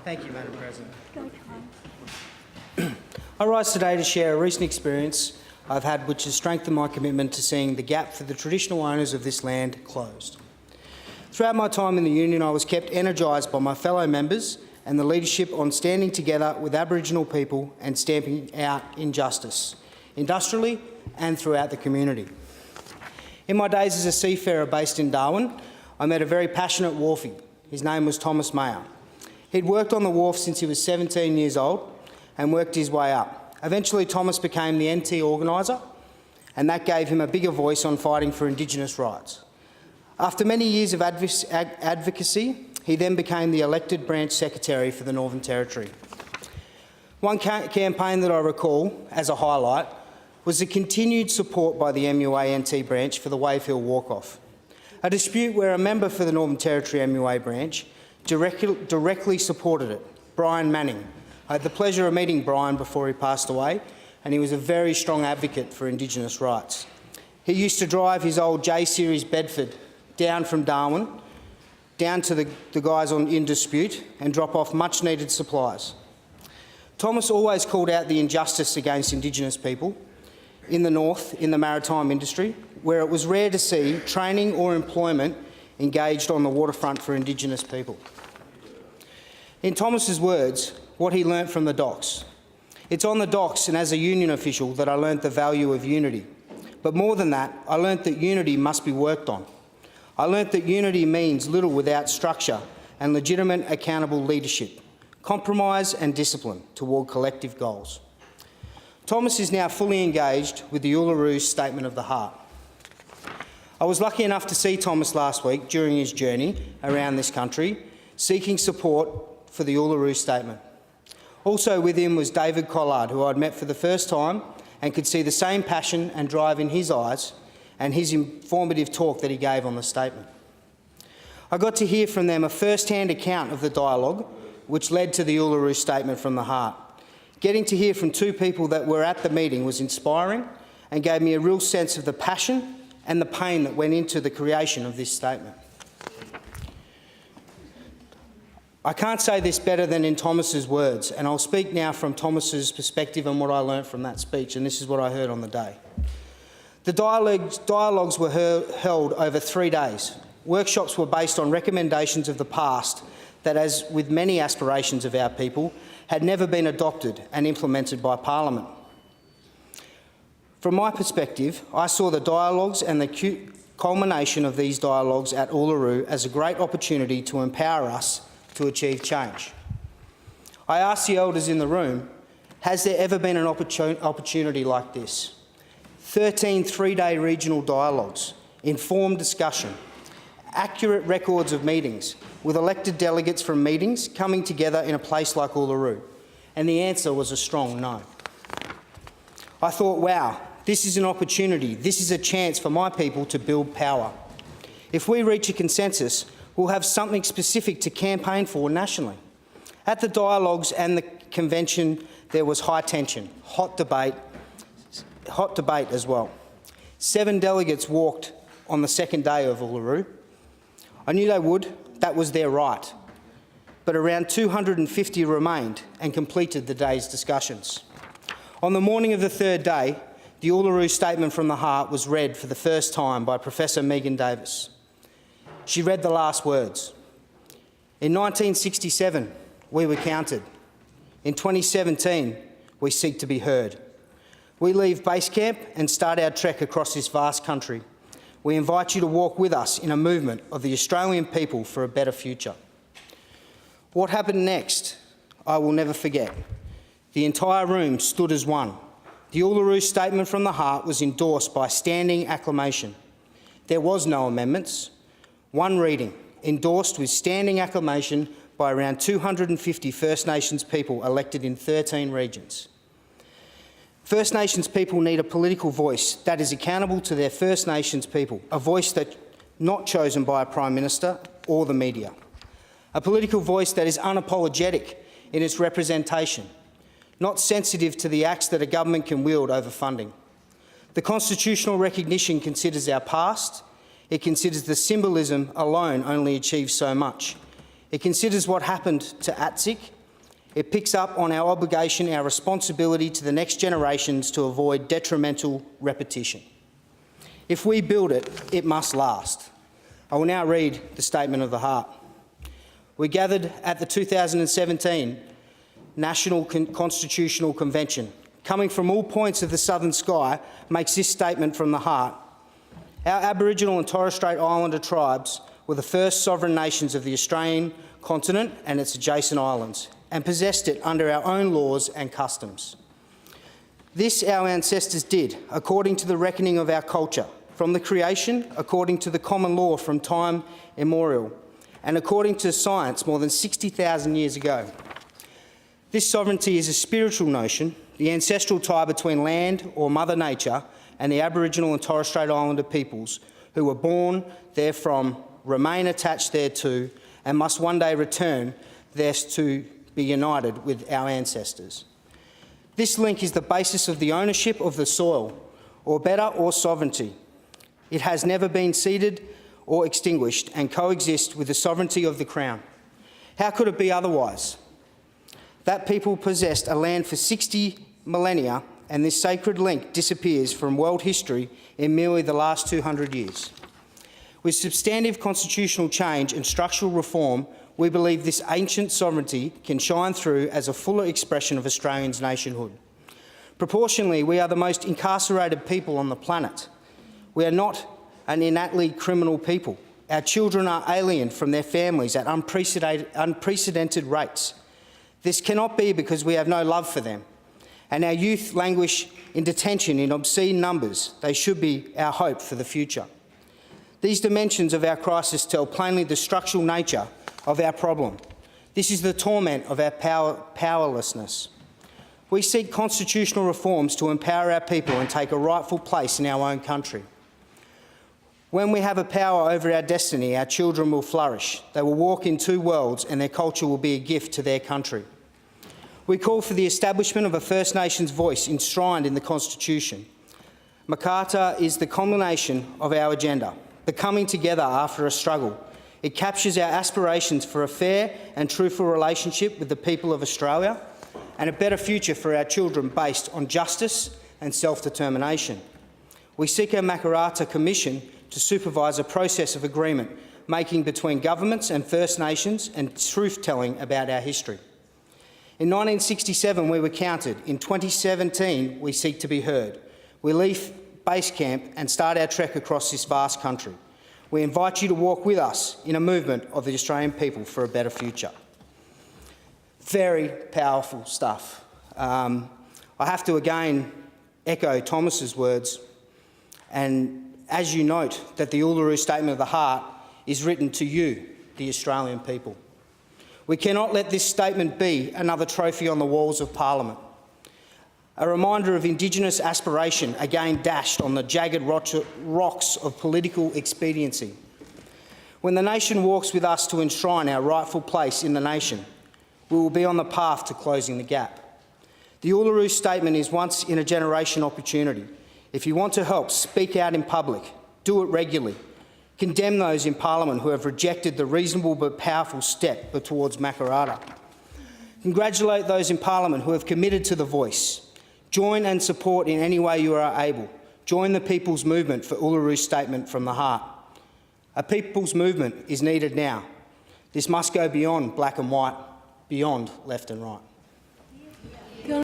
Thank you, Madam President. I rise today to share a recent experience I've had which has strengthened my commitment to seeing the gap for the traditional owners of this land closed. Throughout my time in the union, I was kept energised by my fellow members and the leadership on standing together with Aboriginal people and stamping out injustice, industrially and throughout the community. In my days as a seafarer based in Darwin, I met a very passionate wharfie. His name was Thomas Mayer. He'd worked on the wharf since he was 17 years old and worked his way up. Eventually, Thomas became the NT organiser, and that gave him a bigger voice on fighting for Indigenous rights. After many years of advocacy, he then became the elected branch secretary for the Northern Territory. One campaign that I recall as a highlight was the continued support by the MUA NT branch for the Wave Hill walk-off, a dispute where a member for the Northern Territory MUA branch directly supported it, Brian Manning. I had the pleasure of meeting Brian before he passed away, and he was a very strong advocate for Indigenous rights. He used to drive his old J-Series Bedford down from Darwin, down to the guys in dispute, and drop off much-needed supplies. Thomas always called out the injustice against Indigenous people in the north, in the maritime industry, where it was rare to see training or employment engaged on the waterfront for Indigenous people. In Thomas's words, what he learnt from the docks. It's on the docks and as a union official that I learnt the value of unity. But more than that, I learnt that unity must be worked on. I learnt that unity means little without structure and legitimate accountable leadership, compromise and discipline toward collective goals. Thomas is now fully engaged with the Uluru Statement of the Heart. I was lucky enough to see Thomas last week during his journey around this country, seeking support for the Uluru Statement. Also with him was David Collard, who I'd met for the first time and could see the same passion and drive in his eyes and his informative talk that he gave on the statement. I got to hear from them a first-hand account of the dialogue which led to the Uluru Statement from the Heart. Getting to hear from two people that were at the meeting was inspiring and gave me a real sense of the passion and the pain that went into the creation of this statement. I can't say this better than in Thomas's words, and I'll speak now from Thomas's perspective and what I learnt from that speech, and this is what I heard on the day. The dialogues were held over 3 days. Workshops were based on recommendations of the past that, as with many aspirations of our people, had never been adopted and implemented by Parliament. From my perspective, I saw the dialogues and the culmination of these dialogues at Uluru as a great opportunity to empower us to achieve change. I asked the elders in the room, has there ever been an opportunity like this? 13 three-day regional dialogues, informed discussion, accurate records of meetings, with elected delegates from meetings coming together in a place like Uluru, and the answer was a strong no. I thought, wow, this is an opportunity, this is a chance for my people to build power. If we reach a consensus, we'll have something specific to campaign for nationally. At the dialogues and the convention, there was high tension, hot debate as well. 7 delegates walked on the second day of Uluru. I knew they would, that was their right. But around 250 remained and completed the day's discussions. On the morning of the third day, the Uluru Statement from the Heart was read for the first time by Professor Megan Davis. She read the last words. In 1967, we were counted. In 2017, we seek to be heard. We leave base camp and start our trek across this vast country. We invite you to walk with us in a movement of the Australian people for a better future. What happened next, I will never forget. The entire room stood as one. The Uluru Statement from the Heart was endorsed by standing acclamation. There was no amendments. One reading, endorsed with standing acclamation by around 250 First Nations people elected in 13 regions. First Nations people need a political voice that is accountable to their First Nations people, a voice that's not chosen by a Prime Minister or the media. A political voice that is unapologetic in its representation, not sensitive to the acts that a government can wield over funding. The constitutional recognition considers our past. It considers the symbolism alone only achieves so much. It considers what happened to Atzik It picks up on our obligation, our responsibility to the next generations to avoid detrimental repetition. If we build it, it must last. I will now read the Statement of the Heart. We gathered at the 2017 National Constitutional Convention. Coming from all points of the southern sky makes this statement from the heart. Our Aboriginal and Torres Strait Islander tribes were the first sovereign nations of the Australian continent and its adjacent islands, and possessed it under our own laws and customs. This our ancestors did, according to the reckoning of our culture, from the creation, according to the common law from time immemorial, and according to science more than 60,000 years ago. This sovereignty is a spiritual notion, the ancestral tie between land or Mother Nature and the Aboriginal and Torres Strait Islander peoples who were born therefrom, remain attached thereto, and must one day return thence to be united with our ancestors. This link is the basis of the ownership of the soil, or better, or sovereignty. It has never been ceded or extinguished and coexists with the sovereignty of the Crown. How could it be otherwise? That people possessed a land for 60 millennia, and this sacred link disappears from world history in merely the last 200 years. With substantive constitutional change and structural reform, we believe this ancient sovereignty can shine through as a fuller expression of Australians' nationhood. Proportionally, we are the most incarcerated people on the planet. We are not an innately criminal people. Our children are alien from their families at unprecedented rates. This cannot be because we have no love for them, and our youth languish in detention in obscene numbers. They should be our hope for the future. These dimensions of our crisis tell plainly the structural nature of our problem. This is the torment of our powerlessness. We seek constitutional reforms to empower our people and take a rightful place in our own country. When we have a power over our destiny, our children will flourish. They will walk in two worlds and their culture will be a gift to their country. We call for the establishment of a First Nations voice enshrined in the Constitution. Makarrata is the culmination of our agenda, the coming together after a struggle. It captures our aspirations for a fair and truthful relationship with the people of Australia and a better future for our children based on justice and self-determination. We seek a Makarrata Commission to supervise a process of agreement making between governments and First Nations and truth-telling about our history. In 1967, we were counted. In 2017, we seek to be heard. We leave base camp and start our trek across this vast country. We invite you to walk with us in a movement of the Australian people for a better future. Very powerful stuff. I have to again echo Thomas's words, and as you note that the Uluru Statement of the Heart is written to you, the Australian people. We cannot let this statement be another trophy on the walls of Parliament, a reminder of Indigenous aspiration again dashed on the jagged rocks of political expediency. When the nation walks with us to enshrine our rightful place in the nation, we will be on the path to closing the gap. The Uluru Statement is once-in-a-generation opportunity. If you want to help, speak out in public, do it regularly. Condemn those in Parliament who have rejected the reasonable but powerful step towards Makarrata. Congratulate those in Parliament who have committed to the voice. Join and support in any way you are able. Join the people's movement for Uluru Statement from the Heart. A people's movement is needed now. This must go beyond black and white, beyond left and right.